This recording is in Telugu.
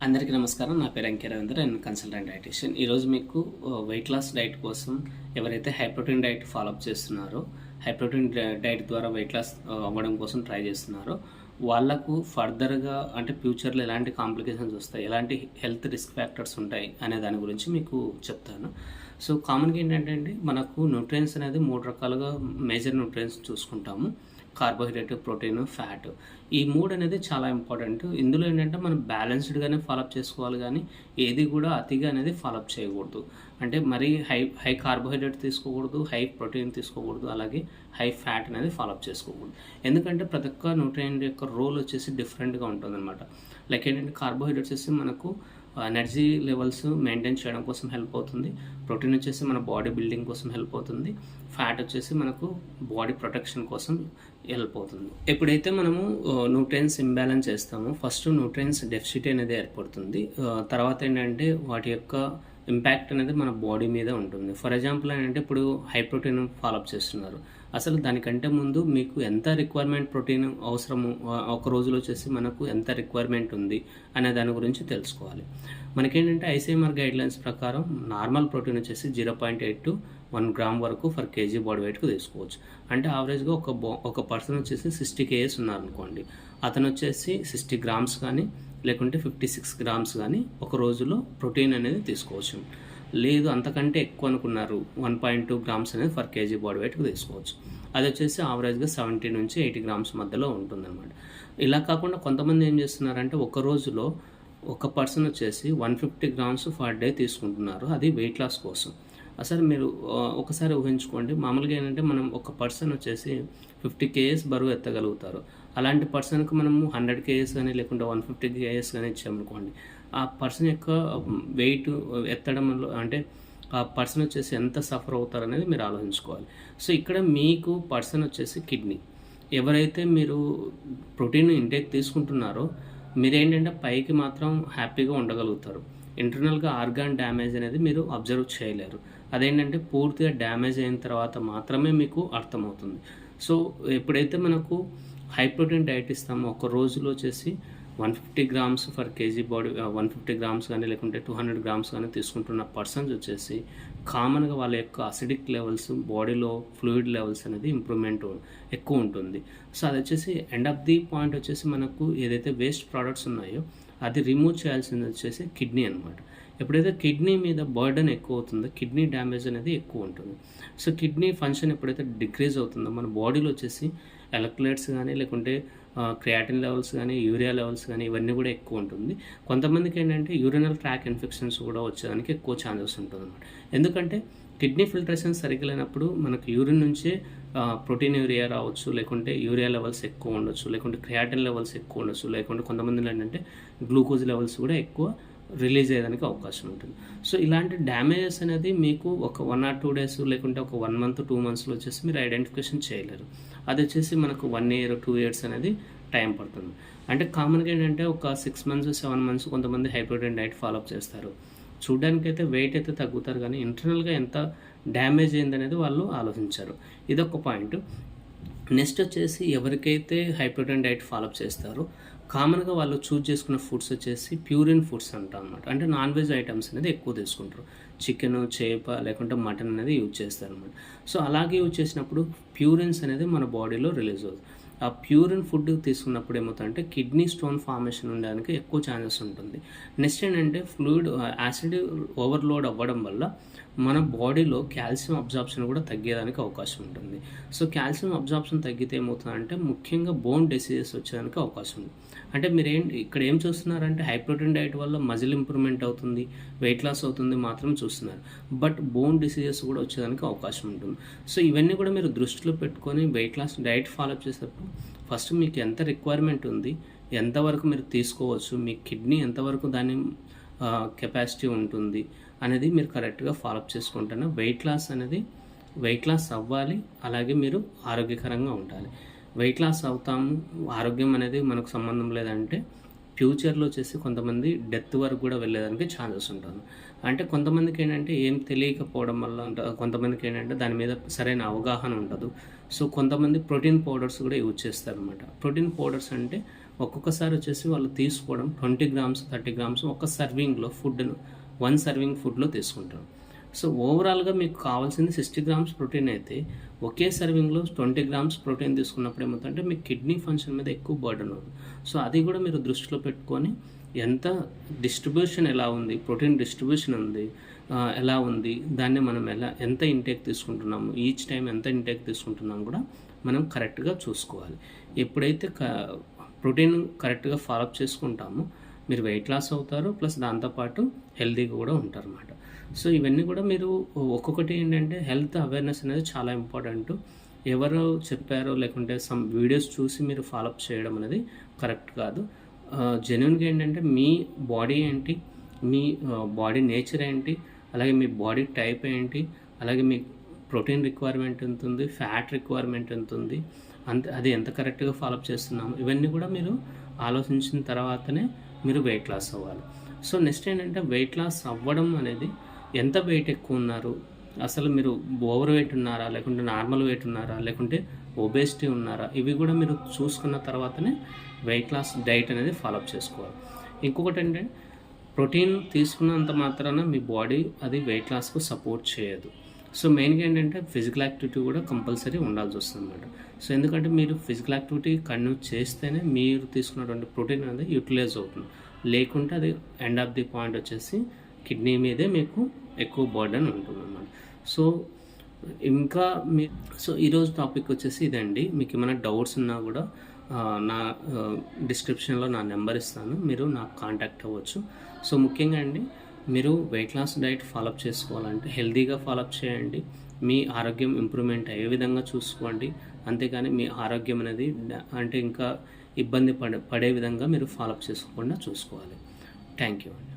అందరికీ నమస్కారం. నా పేరు అంకే రవీంద్ర. నేను కన్సల్టెంట్ డైటీషియన్. ఈరోజు మీకు వెయిట్ లాస్ డైట్ కోసం ఎవరైతే high protein diet follow up చేస్తున్నారో, హై ప్రోటీన్ డైట్ ద్వారా వెయిట్ లాస్ అవ్వడం కోసం ట్రై చేస్తున్నారో, వాళ్ళకు ఫర్దర్‌గా అంటే ఫ్యూచర్‌లో ఎలాంటి కాంప్లికేషన్స్ వస్తాయి, ఎలాంటి హెల్త్ రిస్క్ ఫ్యాక్టర్స్ ఉంటాయి అనే దాని గురించి మీకు చెప్తాను. సో కామన్‌గా ఏంటంటే అండి, మనకు న్యూట్రియంట్స్ అనేది 3 రకాలుగా మేజర్ న్యూట్రియంట్స్ చూసుకుంటాము. Carbohydrate, protein, fat. ఈ 3 అనేది చాలా ఇంపార్టెంట్. ఇందులో ఏంటంటే మనం బ్యాలెన్స్డ్‌గానే ఫాలోఅప్ చేసుకోవాలి గానీ, ఏది కూడా అతిగా అనేది ఫాలోఅప్ చేయకూడదు. అంటే మరీ హై కార్బోహైడ్రేట్ తీసుకోకూడదు, హై ప్రోటీన్ తీసుకోకూడదు, అలాగే హై ఫ్యాట్ అనేది ఫాలోఅప్ చేసుకోకూడదు. ఎందుకంటే ప్రతి ఒక్క న్యూట్రియంట్ యొక్క రోల్ వచ్చేసి డిఫరెంట్‌గా ఉంటుందన్నమాట. లైక్ ఏంటంటే కార్బోహైడ్రేట్స్ వచ్చేసి మనకు ఎనర్జీ లెవెల్స్ మెయింటైన్ చేయడం కోసం హెల్ప్ అవుతుంది. ప్రోటీన్ వచ్చేసి మన బాడీ బిల్డింగ్ కోసం హెల్ప్ అవుతుంది. ఫ్యాట్ వచ్చేసి మనకు బాడీ ప్రొటెక్షన్ కోసం హెల్ప్ అవుతుంది. ఎప్పుడైతే మనము న్యూట్రియంట్స్ ఇంబ్యాలెన్స్ చేస్తామో ఫస్ట్ న్యూట్రియంట్స్ డెఫిసిట్ అనేది ఏర్పడుతుంది. తర్వాత ఏంటంటే వాటి యొక్క ఇంపాక్ట్ అనేది మన బాడీ మీద ఉంటుంది. ఫర్ ఎగ్జాంపుల్ ఏంటంటే ఇప్పుడు హై ప్రోటీన్ ఫాలోఅప్ చేస్తున్నారు. అసలు దానికంటే ముందు మీకు ఎంత రిక్వైర్మెంట్ ప్రోటీన్ అవసరము, ఒక రోజులో వచ్చేసి మనకు ఎంత రిక్వైర్మెంట్ ఉంది అనే దాని గురించి తెలుసుకోవాలి. మనకేంటంటే ఐసీఎంఆర్ గైడ్లైన్స్ ప్రకారం నార్మల్ ప్రోటీన్ వచ్చేసి 0.8 to 1 గ్రామ్ వరకు ఫర్ కేజీ బాడీ వెయిట్కి తీసుకోవచ్చు. అంటే యావరేజ్గా ఒక పర్సన్ వచ్చేసి 60 kgs ఉన్నారనుకోండి, అతను వచ్చేసి 60 గ్రామ్స్ కానీ లేకుంటే 56 గ్రామ్స్ కానీ ఒక రోజులో ప్రోటీన్ అనేది తీసుకోవచ్చు. లేదు అంతకంటే ఎక్కువ అనుకున్నారు, 1.2 గ్రామ్స్ అనేది ఫర్ కేజీ బాడీ వెయిట్కి తీసుకోవచ్చు. అది వచ్చేసి యావరేజ్గా 70 నుంచి 80 గ్రామ్స్ మధ్యలో ఉంటుందన్నమాట. ఇలా కాకుండా కొంతమంది ఏం చేస్తున్నారంటే ఒక రోజులో ఒక పర్సన్ వచ్చేసి 150 గ్రామ్స్ పర్ డే తీసుకుంటున్నారు. అది వెయిట్ లాస్ కోసం. అసలు మీరు ఒకసారి ఊహించుకోండి, మామూలుగా ఏంటంటే మనం ఒక పర్సన్ వచ్చేసి 50 kgs బరువు ఎత్తగలుగుతారు. అలాంటి పర్సన్కి మనము 100 kgs కానీ లేకుంటే 150 kgs కానీ ఇచ్చామనుకోండి, ఆ పర్సన్ యొక్క వెయిట్ ఎత్తడంలో అంటే ఆ పర్సన్ వచ్చేసి ఎంత సఫర్ అవుతారు అనేది మీరు ఆలోచించుకోవాలి. సో ఇక్కడ మీకు పర్సన్ వచ్చేసి కిడ్నీ. ఎవరైతే మీరు ప్రోటీన్ ఇంటేక్ తీసుకుంటున్నారో మీరేంటంటే పైకి మాత్రం హ్యాపీగా ఉండగలుగుతారు. ఇంటర్నల్గా ఆర్గాన్ డ్యామేజ్ అనేది మీరు అబ్జర్వ్ చేయలేరు. అదేంటంటే పూర్తిగా డ్యామేజ్ అయిన తర్వాత మాత్రమే మీకు అర్థమవుతుంది. సో ఎప్పుడైతే మనకు హై ప్రోటీన్ డైట్ ఇస్తామో ఒక రోజులో వచ్చేసి 150 grams for KG body 150 grams కానీ లేకుంటే 200 గ్రామ్స్ కానీ తీసుకుంటున్న పర్సన్స్ వచ్చేసి కామన్గా వాళ్ళ యొక్క అసిడిక్ లెవెల్స్, బాడీలో ఫ్లూయిడ్ లెవెల్స్ అనేది ఇంప్రూవ్మెంట్ ఎక్కువ ఉంటుంది. సో అది వచ్చేసి ఎండ్ ఆఫ్ ది పాయింట్ వచ్చేసి మనకు ఏదైతే వేస్ట్ ప్రోడక్ట్స్ ఉన్నాయో అది రిమూవ్ చేయాల్సింది వచ్చేసి కిడ్నీ అనమాట. ఎప్పుడైతే కిడ్నీ మీద బర్డెన్ ఎక్కువ అవుతుందో కిడ్నీ డ్యామేజ్ అనేది ఎక్కువ ఉంటుంది. సో కిడ్నీ ఫంక్షన్ ఎప్పుడైతే డిక్రీజ్ అవుతుందో మన బాడీలో వచ్చేసి ఎలక్ట్రోలైట్స్ కానీ లేకుంటే క్రియాటిన్ లెవెల్స్ కానీ యూరియా లెవెల్స్ కానీ ఇవన్నీ కూడా ఎక్కువ ఉంటుంది. కొంతమందికి ఏంటంటే యూరినల్ ట్రాక్ ఇన్ఫెక్షన్స్ కూడా వచ్చేదానికి ఎక్కువ ఛాన్సెస్ ఉంటుంది అన్నమాట. ఎందుకంటే కిడ్నీ ఫిల్టరేషన్ సరిగ్గా లేనప్పుడు మనకు యూరిన్ నుంచే ప్రోటీన్ యూరియా రావచ్చు, లేకుంటే యూరియా లెవెల్స్ ఎక్కువ ఉండొచ్చు, లేకుంటే క్రియాటిన్ లెవెల్స్ ఎక్కువ ఉండొచ్చు, లేకుంటే కొంతమందిలో ఏంటంటే గ్లూకోజ్ లెవెల్స్ కూడా ఎక్కువ రిలీజ్ అయ్యేదానికి అవకాశం ఉంటుంది. సో ఇలాంటి డ్యామేజెస్ అనేది మీకు ఒక 1 or 2 days లేకుంటే ఒక 1 month 2 monthsలో వచ్చేసి మీరు ఐడెంటిఫికేషన్ చేయలేరు. అది వచ్చేసి మనకు 1 year 2 years అనేది టైం పడుతుంది. అంటే కామన్గా ఏంటంటే ఒక 6 months 7 months కొంతమంది హై ప్రోటీన్ డైట్ ఫాలోఅప్ చేస్తారు. చూడడానికైతే వెయిట్ అయితే తగ్గుతారు కానీ ఇంటర్నల్గా ఎంత డ్యామేజ్ అయిందనేది వాళ్ళు ఆలోచించారు. ఇదొక పాయింట్. నెక్స్ట్ వచ్చేసి ఎవరికైతే హై ప్రోటీన్ డైట్ ఫాలోఅప్ చేస్తారో కామన్గా వాళ్ళు చూజ్ చేసుకున్న ఫుడ్స్ వచ్చేసి ప్యూరిన్ ఫుడ్స్ అంటాం అన్నమాట. అంటే నాన్ వెజ్ ఐటమ్స్ అనేది ఎక్కువ తీసుకుంటారు. చికెన్, చేప లేకుంటే మటన్ అనేది యూజ్ చేస్తారు అన్నమాట. సో అలాగే యూజ్ చేసినప్పుడు ప్యూరిన్స్ అనేది మన బాడీలో రిలీజ్ అవుతుంది. ఆ ప్యూరిన్ ఫుడ్ తీసుకున్నప్పుడు ఏమవుతుందంటే కిడ్నీ స్టోన్ ఫార్మేషన్ ఉండడానికి ఎక్కువ ఛాన్సెస్ ఉంటుంది. నెక్స్ట్ ఏంటంటే ఫ్లూయిడ్ యాసిడ్ ఓవర్లోడ్ అవ్వడం వల్ల మన బాడీలో కాల్షియం అబ్జార్ప్షన్ కూడా తగ్గేదానికి అవకాశం ఉంటుంది. సో కాల్షియం అబ్జార్ప్షన్ తగ్గితే ఏమవుతుందంటే ముఖ్యంగా బోన్ డిసీజెస్ వచ్చేదానికి అవకాశం ఉంది. అంటే మీరు ఇక్కడ ఏం చూస్తున్నారంటే హై ప్రోటీన్ డైట్ వల్ల మజిల్ ఇంప్రూవ్మెంట్ అవుతుంది, వెయిట్ లాస్ అవుతుంది మాత్రం చూస్తున్నారు. బట్ బోన్ డిసీజెస్ కూడా వచ్చేదానికి అవకాశం ఉంటుంది. సో ఇవన్నీ కూడా మీరు దృష్టిలో పెట్టుకొని వెయిట్ లాస్ డైట్ ఫాలోఅప్ చేసేటప్పుడు ఫస్ట్ మీకు ఎంత రిక్వైర్మెంట్ ఉంది, ఎంతవరకు మీరు తీసుకోవచ్చు, మీ కిడ్నీ ఎంతవరకు దాని కెపాసిటీ ఉంటుంది అనేది మీరు కరెక్ట్గా ఫాలోఅప్ చేసుకుంటేనే వెయిట్ లాస్ అవ్వాలి. అలాగే మీరు ఆరోగ్యకరంగా ఉండాలి. వెయిట్ లాస్ అవుతాము, ఆరోగ్యం అనేది మనకు సంబంధం లేదంటే ఫ్యూచర్లో వచ్చేసి కొంతమంది డెత్ వరకు కూడా వెళ్ళేదానికి ఛాన్సెస్ ఉంటుంది. అంటే కొంతమందికి ఏంటంటే ఏం తెలియకపోవడం వల్ల కొంతమందికి ఏంటంటే దాని మీద సరైన అవగాహన ఉండదు. సో కొంతమంది ప్రోటీన్ పౌడర్స్ కూడా యూజ్ చేస్తారనమాట. ప్రోటీన్ పౌడర్స్ అంటే ఒక్కొక్కసారి వచ్చేసి వాళ్ళు తీసుకోవడం 20 గ్రామ్స్ 30 గ్రామ్స్ ఒక సర్వింగ్లో ఫుడ్ను 1 సర్వింగ్ ఫుడ్లో తీసుకుంటారు. సో ఓవరాల్గా మీకు కావాల్సింది 60 గ్రామ్స్ ప్రోటీన్ అయితే ఒకే సర్వింగ్లో 20 గ్రామ్స్ ప్రోటీన్ తీసుకున్నప్పుడు ఏమవుతుందంటే మీ కిడ్నీ ఫంక్షన్ మీద ఎక్కువ బర్డన్ అవుతుంది. సో అది కూడా మీరు దృష్టిలో పెట్టుకొని ఎంత డిస్ట్రిబ్యూషన్ ఎలా ఉంది, ప్రోటీన్ డిస్ట్రిబ్యూషన్ ఉంది ఎలా ఉంది, దాన్ని మనం ఎంత ఇంటేక్ తీసుకుంటున్నాము, ఈచ్ టైం ఎంత ఇంటేక్ తీసుకుంటున్నాము కూడా మనం కరెక్ట్గా చూసుకోవాలి. ఎప్పుడైతే ప్రోటీన్ కరెక్ట్గా ఫాలోఅప్ చేసుకుంటామో మీరు వెయిట్ లాస్ అవుతారు, ప్లస్ దాంతోపాటు హెల్తీగా కూడా ఉంటారు అన్నమాట. సో ఇవన్నీ కూడా మీరు ఒక్కొక్కటి ఏంటంటే హెల్త్ అవేర్నెస్ అనేది చాలా ఇంపార్టెంట్. ఎవరో చెప్పారో లేకుంటే సమ్ వీడియోస్ చూసి మీరు ఫాలోఅప్ చేయడం అనేది కరెక్ట్ కాదు. జెన్యున్గా ఏంటంటే మీ బాడీ ఏంటి, మీ బాడీ నేచర్ ఏంటి, అలాగే మీ బాడీ టైప్ ఏంటి, అలాగే మీ ప్రోటీన్ రిక్వైర్మెంట్ ఎంత ఉంది, ఫ్యాట్ రిక్వైర్మెంట్ ఎంత ఉంది, అది ఎంత కరెక్ట్గా ఫాలోఅప్ చేస్తున్నాము, ఇవన్నీ కూడా మీరు ఆలోచించిన తర్వాతనే మీరు వెయిట్ లాస్ అవ్వాలి. సో నెక్స్ట్ ఏంటంటే వెయిట్ లాస్ అవ్వడం అనేది ఎంత వెయిట్ ఎక్కువ ఉన్నారు, అసలు మీరు ఓవర్ వెయిట్ ఉన్నారా, లేకుంటే నార్మల్ వెయిట్ ఉన్నారా, లేకుంటే ఒబేసిటీ ఉన్నారా, ఇవి కూడా మీరు చూసుకున్న తర్వాతనే వెయిట్ లాస్ డైట్ అనేది ఫాలోఅప్ చేసుకోవాలి. ఇంకొకటి ఏంటంటే ప్రోటీన్ తీసుకున్నంత మాత్రాన మీ బాడీ అది వెయిట్ లాస్కు సపోర్ట్ చేయదు. సో మెయిన్గా ఏంటంటే ఫిజికల్ యాక్టివిటీ కూడా కంపల్సరీ ఉండాల్సి వస్తుంది అన్నమాట. సో ఎందుకంటే మీరు ఫిజికల్ యాక్టివిటీ కంటిన్యూ చేస్తేనే మీరు తీసుకున్నటువంటి ప్రోటీన్ అనేది యూటిలైజ్ అవుతుంది. లేకుంటే అది ఎండ్ ఆఫ్ ది పాయింట్ వచ్చేసి కిడ్నీ మీదే మీకు ఎక్కువ బర్డన్ ఉంటుంది అన్నమాట. సో ఇంకా ఈరోజు టాపిక్ వచ్చేసి ఇదండి. మీకు ఏమైనా డౌట్స్ ఉన్నా కూడా నా డిస్క్రిప్షన్లో నా నెంబర్ ఇస్తాను, మీరు నాకు కాంటాక్ట్ అవ్వచ్చు. సో ముఖ్యంగా అండి, మీరు వెయిట్ లాస్ డైట్ ఫాలోఅప్ చేసుకోవాలంటే హెల్తీగా ఫాలోఅప్ చేయండి. మీ ఆరోగ్యం ఇంప్రూవ్మెంట్ అయ్యే విధంగా చూసుకోండి. అంతేకాని మీ ఆరోగ్యం అనేది అంటే ఇంకా ఇబ్బంది పడే విధంగా మీరు ఫాలోఅప్ చేసుకోకుండా చూసుకోవాలి. థ్యాంక్ యూ అండి.